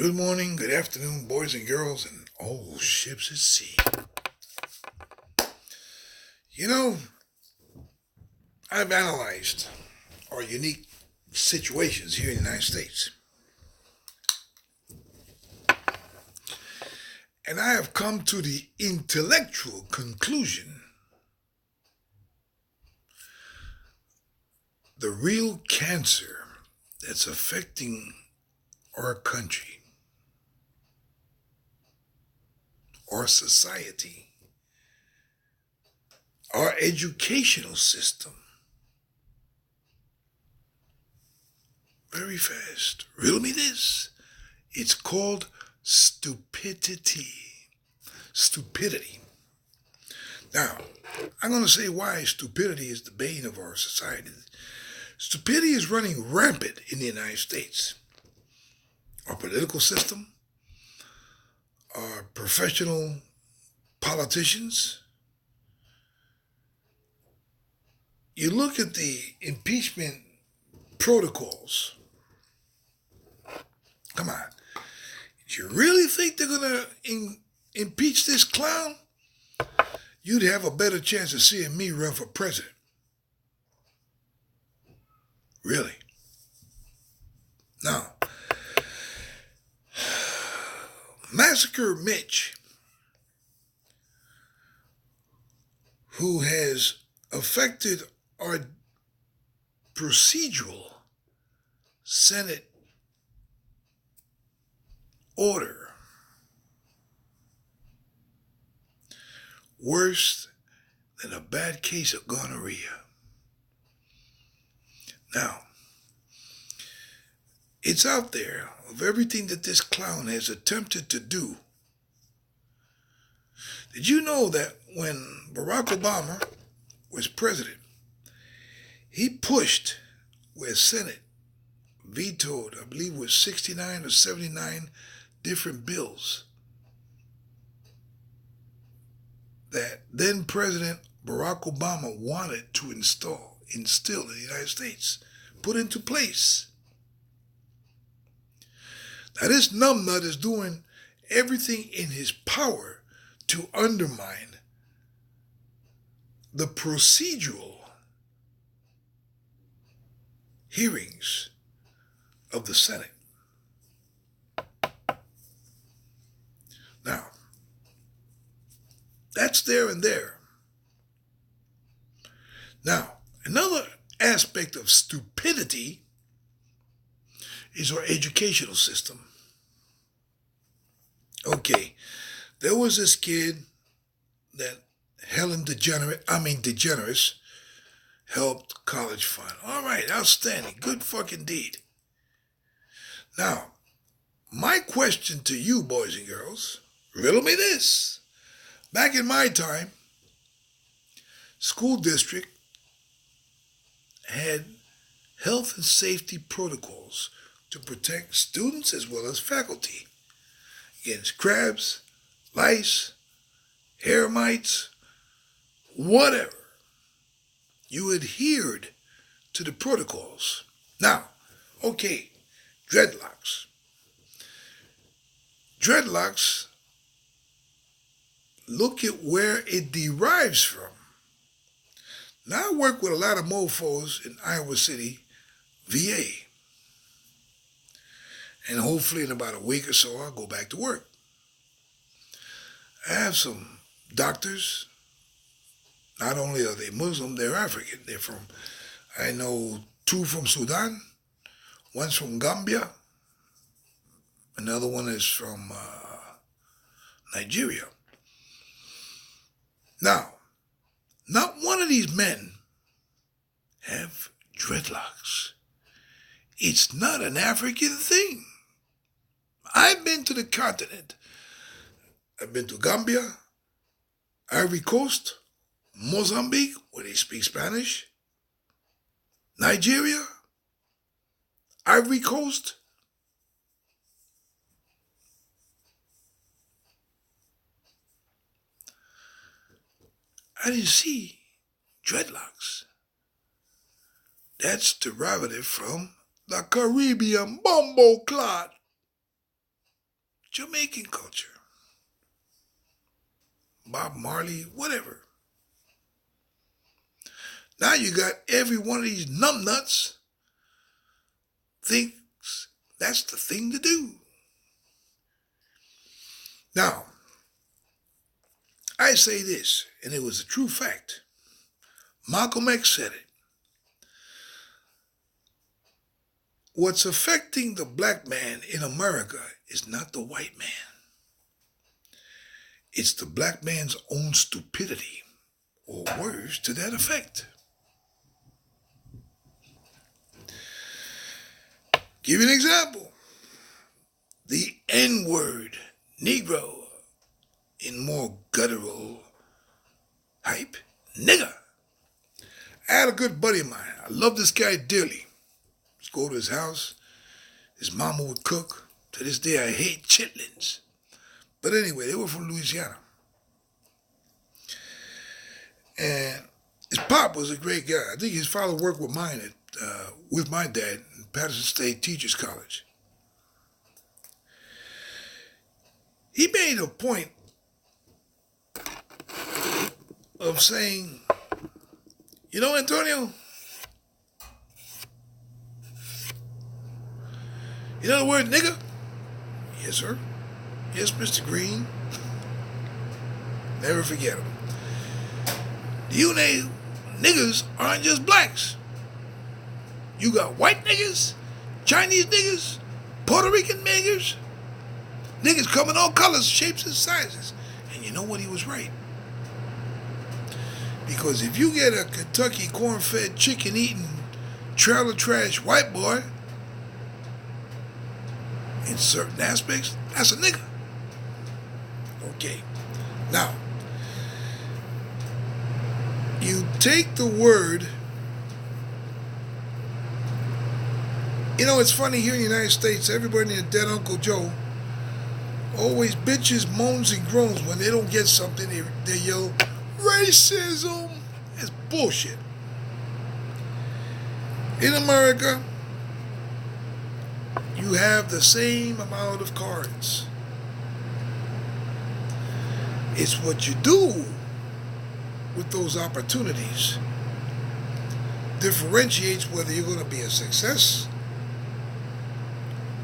Good morning, good afternoon, boys and girls, and all ships at sea. You know, I've analyzed our unique situations here in the United States, and I have come to the intellectual conclusion the real cancer that's affecting our country, our society, our educational system. Very fast. Riddle me this. It's called stupidity. Stupidity. Now, I'm going to say why stupidity is the bane of our society. Stupidity is running rampant in the United States. Our political system, our professional politicians. You look at the impeachment protocols. Come on. Do you really think they're going to impeach this clown? You'd have a better chance of seeing me run for president. Really. Now, Massacre Mitch, who has affected our procedural Senate order worse than a bad case of gonorrhea. Now, it's out there of everything that this clown has attempted to do. Did you know that when Barack Obama was president, he pushed where Senate vetoed, I believe it was 69 or 79 different bills that then President Barack Obama wanted to instill in the United States, put into place. Now this numbnut is doing everything in his power to undermine the procedural hearings of the Senate. Now, that's there and there. Now, another aspect of stupidity is our educational system. Okay, there was this kid that DeGeneres helped college fund. All right, outstanding, good fucking deed. Now, my question to you, boys and girls, riddle me this. Back in my time, school district had health and safety protocols to protect students as well as faculty against crabs, lice, hair mites, whatever. You adhered to the protocols. Now, okay, dreadlocks. Dreadlocks, look at where it derives from. Now I work with a lot of mofos in Iowa City, VA. And hopefully in about a week or so, I'll go back to work. I have some doctors. Not only are they Muslim, they're African. They're from, I know 2 from Sudan, one's from Gambia, another one is from Nigeria. Now, not one of these men have dreadlocks. It's not an African thing. I've been to the continent. I've been to Gambia, Ivory Coast, Mozambique, where they speak Spanish, Nigeria, Ivory Coast. I didn't see dreadlocks. That's derivative from the Caribbean bumbo clot. Jamaican culture. Bob Marley, whatever. Now you got every one of these numbnuts thinks that's the thing to do. Now, I say this, and it was a true fact. Malcolm X said it. What's affecting the black man in America is not the white man. It's the black man's own stupidity, or words to that effect. Give you an example. The N-word, Negro, in more guttural hype, nigger. I had a good buddy of mine. I love this guy dearly. Let's go to his house. His mama would cook. To this day, I hate chitlins. But anyway, they were from Louisiana. And his pop was a great guy. I think his father worked with with my dad in Patterson State Teachers College. He made a point of saying, you know, Antonio, you know the word nigger? Yes, sir. Yes, Mr. Green. Never forget him. You know, niggers aren't just blacks. You got white niggers, Chinese niggers, Puerto Rican niggers. Niggers come in all colors, shapes, and sizes. And you know what? He was right. Because if you get a Kentucky corn-fed, chicken-eating, trailer trash white boy, in certain aspects, that's a nigger. Okay. Now, you take the word, you know, it's funny here in the United States, everybody in Dead Uncle Joe always bitches, moans, and groans when they don't get something. They yell, racism. It's bullshit. In America, you have the same amount of cards. It's what you do with those opportunities differentiates whether you're going to be a success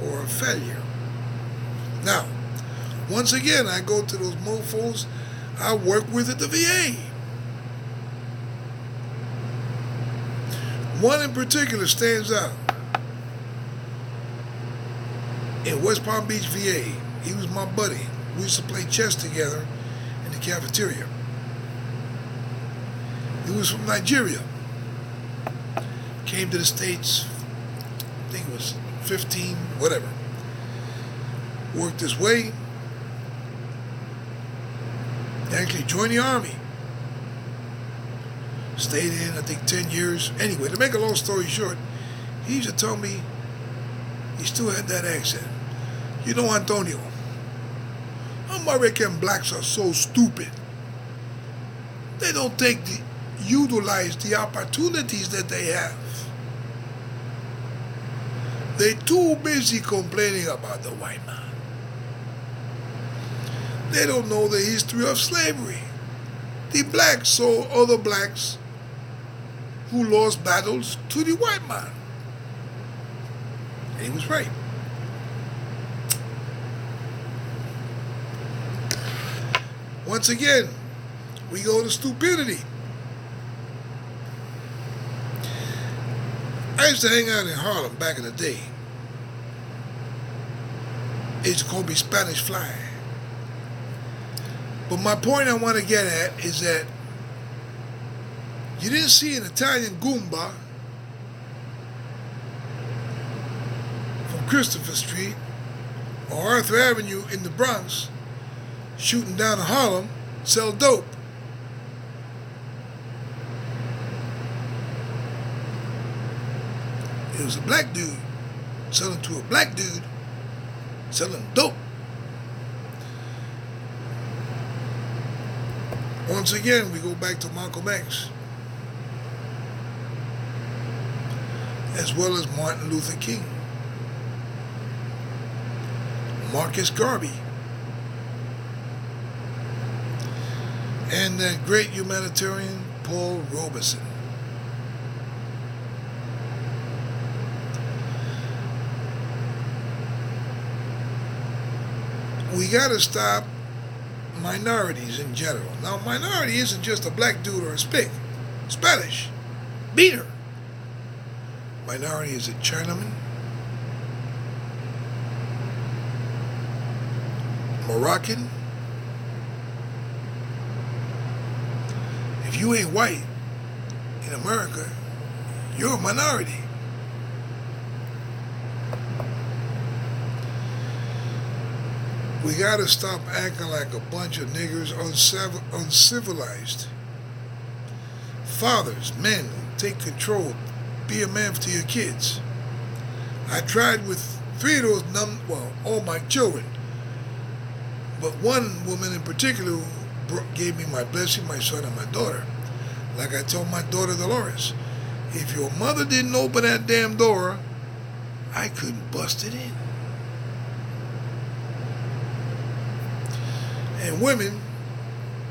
or a failure. Now, once again, I go to those mofos I work with at the VA. One in particular stands out. In West Palm Beach, VA, he was my buddy. We used to play chess together in the cafeteria. He was from Nigeria. Came to the States, I think it was 15, whatever. Worked his way. Actually joined the Army. Stayed in, I think, 10 years. Anyway, to make a long story short, he used to tell me he still had that accent. You know, Antonio, American blacks are so stupid. They don't utilize the opportunities that they have. They're too busy complaining about the white man. They don't know the history of slavery. The blacks saw other blacks who lost battles to the white man. And he was right. Once again, we go to stupidity. I used to hang out in Harlem back in the day. They used to call me Spanish Fly. But my point I want to get at is that you didn't see an Italian Goomba from Christopher Street or Arthur Avenue in the Bronx shooting down to Harlem, sell dope. It was a black dude selling to a black dude selling dope. Once again, we go back to Malcolm X, as well as Martin Luther King. Marcus Garvey, and that great humanitarian Paul Robeson. We got to stop minorities in general. Now, minority isn't just a black dude or a Spanish beater. Minority is a Chinaman, Moroccan. If you ain't white in America, you're a minority. We gotta stop acting like a bunch of niggers, uncivilized. Fathers, men, take control. Be a man to your kids. I tried with 3 of those all my children. But one woman in particular who gave me my blessing, my son and my daughter. Like I told my daughter Dolores, if your mother didn't open that damn door, I couldn't bust it in. And women,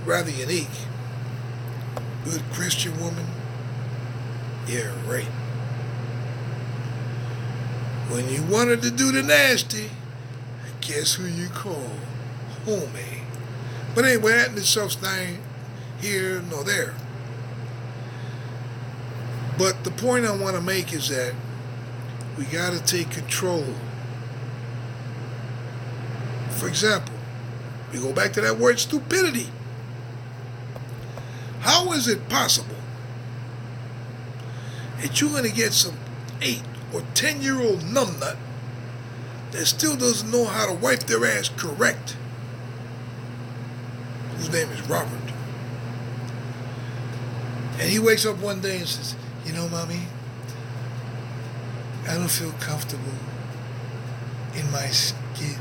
rather unique. Good Christian woman. Yeah, right. When you wanted to do the nasty, guess who you call? Homie. But anyway, that in itself's neither here nor there. But the point I want to make is that we got to take control. For example, we go back to that word stupidity. How is it possible that you're going to get some 8 or 10-year-old numbnut that still doesn't know how to wipe their ass correct, whose name is Robert, and he wakes up one day and says, you know, Mommy, I don't feel comfortable in my skin.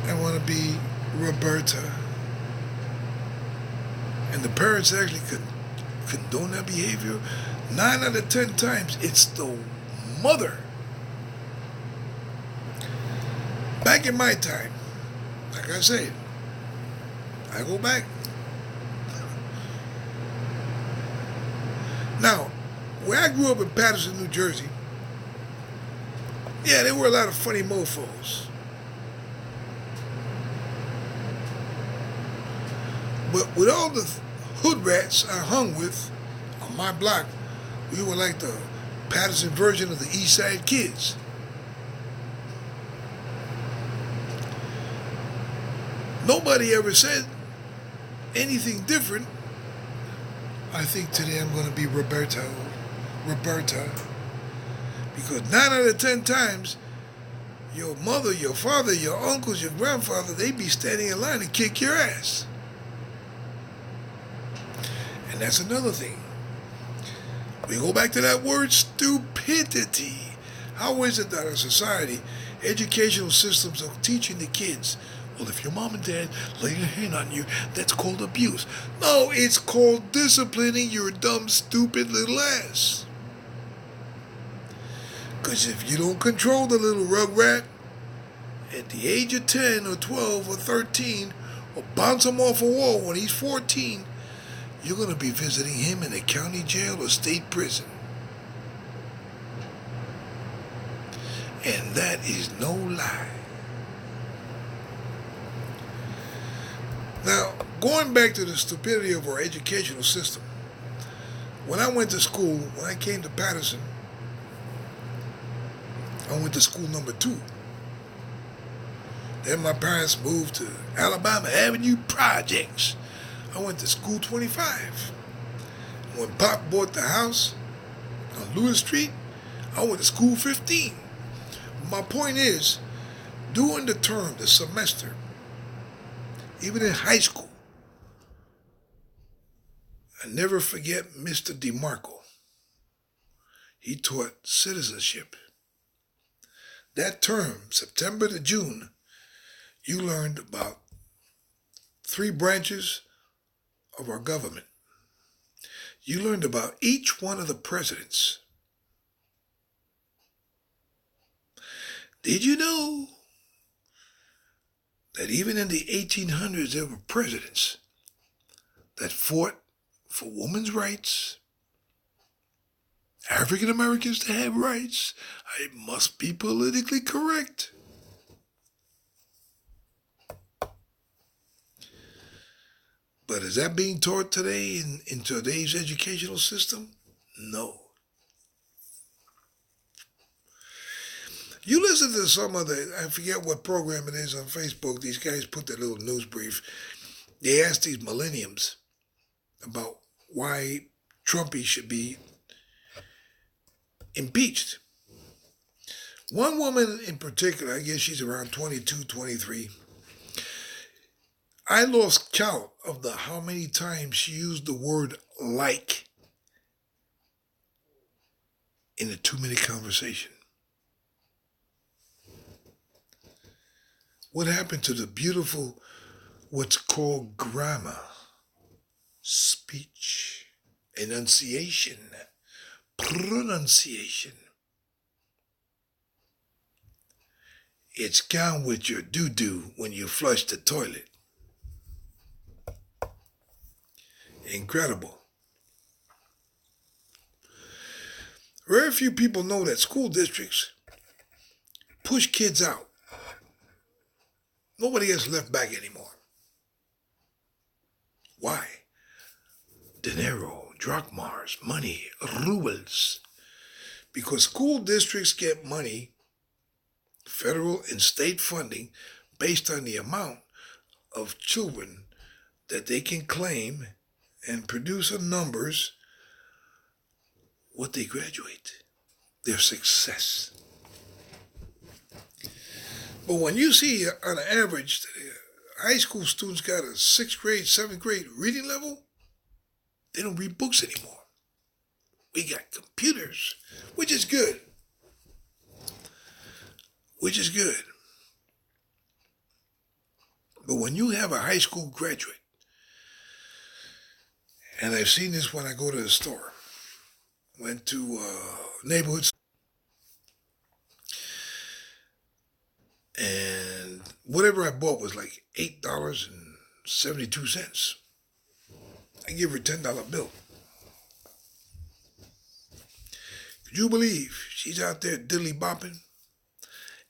I want to be Roberta. And the parents actually condone that behavior. 9 out of 10 times, it's the mother. Back in my time, like I said, I go back. Now, where I grew up in Patterson, New Jersey, yeah, there were a lot of funny mofos. But with all the hood rats I hung with on my block, we were like the Patterson version of the East Side Kids. Nobody ever said anything different. I think today I'm going to be Roberta. Because 9 out of 10 times, your mother, your father, your uncles, your grandfather, they be standing in line to kick your ass. And that's another thing. We go back to that word stupidity. How is it that our society, educational systems are teaching the kids, well, if your mom and dad lay a hand on you, that's called abuse. No, it's called disciplining your dumb, stupid little ass. Because if you don't control the little rugrat at the age of 10 or 12 or 13, or bounce him off a wall when he's 14, you're going to be visiting him in a county jail or state prison. And that is no lie. Now, going back to the stupidity of our educational system, when I went to school, when I came to Patterson, I went to school number 2. Then my parents moved to Alabama Avenue Projects. I went to school 25. When Pop bought the house on Lewis Street, I went to school 15. My point is, during the term, the semester, even in high school, I never forget Mr. DeMarco. He taught citizenship. That term, September to June, you learned about 3 branches of our government. You learned about each one of the presidents. Did you know that even in the 1800s there were presidents that fought for women's rights, African Americans to have rights? I must be politically correct. But is that being taught today in today's educational system? No. You listen to some of I forget what program it is on Facebook, these guys put their little news brief. They ask these millenniums about why Trumpy should be impeached. One woman in particular, I guess she's around 22, 23. I lost count of how many times she used the word like in a 2-minute conversation. What happened to the beautiful, what's called grammar, speech, enunciation, pronunciation? It's gone with your doo-doo when you flush the toilet. Incredible. Very few people know that school districts push kids out. Nobody gets left back anymore. Why? Dinero, drachmas, money, rubles. Because school districts get money, federal and state funding, based on the amount of children that they can claim and produce in numbers what they graduate, their success. But when you see on average high school students got a 6th grade, 7th grade reading level, they don't read books anymore. We got computers, which is good. Which is good. But when you have a high school graduate, and I've seen this when I go to the store, went to neighborhoods, and whatever I bought was like $8.72. I give her a $10 bill. Could you believe she's out there diddly bopping?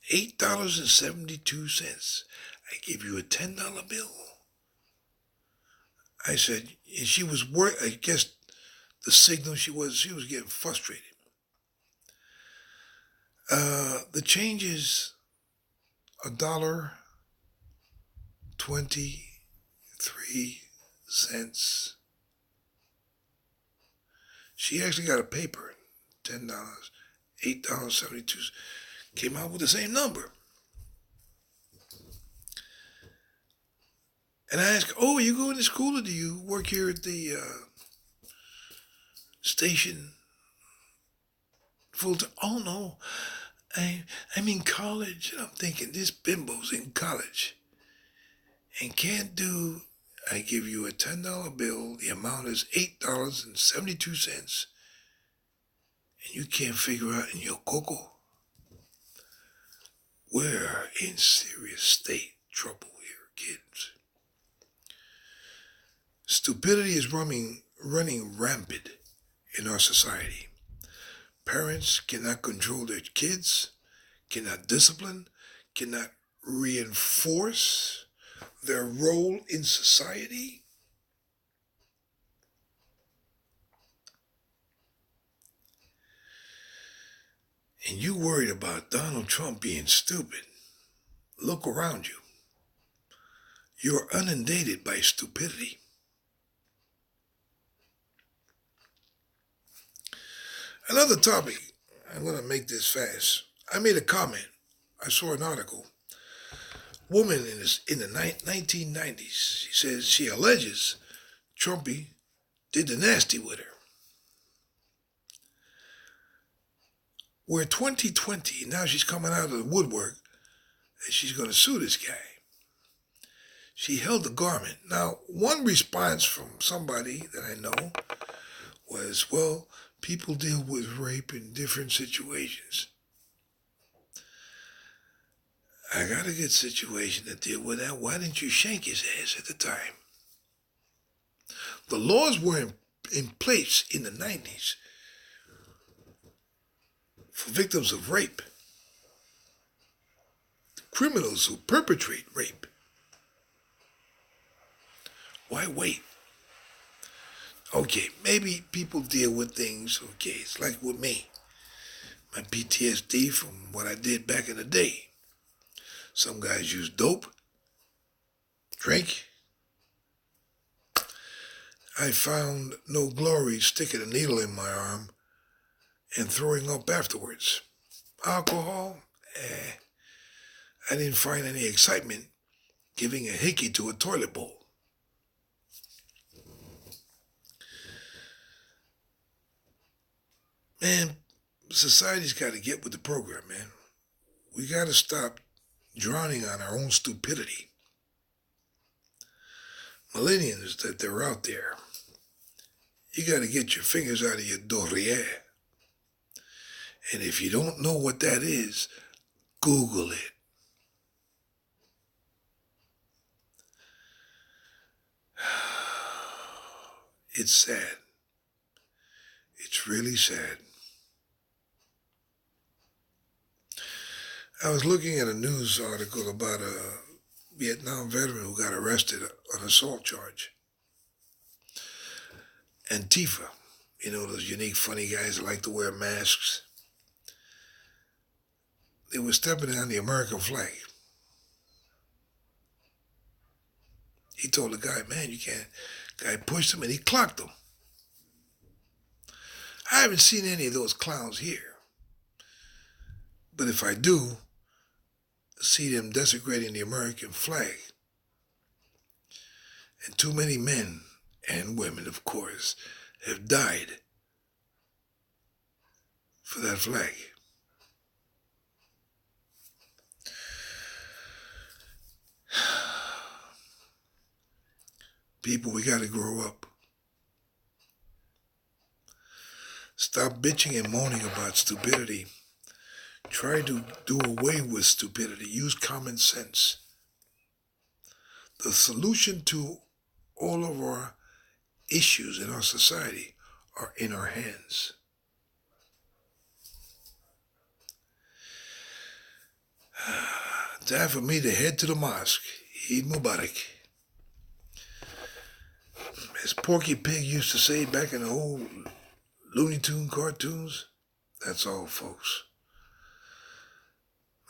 $8.72. I give you a $10 bill. I said, and she was I guess the signal she was getting frustrated. The change is $1.23. She actually got a paper, $10, $8.72. Came out with the same number. And I asked, "Oh, are you going to school or do you work here at the station full time?" "Oh, no, I'm in college." And I'm thinking, this bimbo's in college and can't do. I give you a $10 bill. The amount is $8.72. And you can't figure out in your cocoa. We're in serious state trouble here, kids. Stupidity is running rampant in our society. Parents cannot control their kids, cannot discipline, cannot reinforce their role in society. And you worried about Donald Trump being stupid. Look around you. You're inundated by stupidity. Another topic, I'm going to make this fast. I made a comment. I saw an article. Woman in the 1990s, she says she alleges Trumpy did the nasty with her. We're 2020, now she's coming out of the woodwork and she's going to sue this guy. She held the garment. Now, one response from somebody that I know was, well, people deal with rape in different situations. I got a good situation to deal with that. Why didn't you shank his ass at the time? The laws were in place in the 90s for victims of rape, criminals who perpetrate rape. Why wait? Okay, maybe people deal with things, okay, it's like with me. My PTSD from what I did back in the day. Some guys use dope, drink. I found no glory sticking a needle in my arm and throwing up afterwards. Alcohol, I didn't find any excitement giving a hickey to a toilet bowl. Man, society's got to get with the program, man. We got to stop drowning on our own stupidity. Millennials that they're out there, you got to get your fingers out of your derriere. And if you don't know what that is, Google it. It's sad. It's really sad. I was looking at a news article about a Vietnam veteran who got arrested on an assault charge. Antifa, you know, those unique, funny guys that like to wear masks. They were stepping on the American flag. He told the guy, man, you can't. Guy pushed him and he clocked him. I haven't seen any of those clowns here. But if I do see them desecrating the American flag, and too many men and women, of course, have died for that flag. People, we got to grow up. Stop bitching and moaning about stupidity. Try to do away with stupidity. Use common sense. The solution to all of our issues in our society are in our hands. Time for me to head to the mosque. Eid Mubarak. As Porky Pig used to say back in the old Looney Tune cartoons, that's all, folks.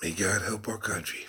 May God help our country.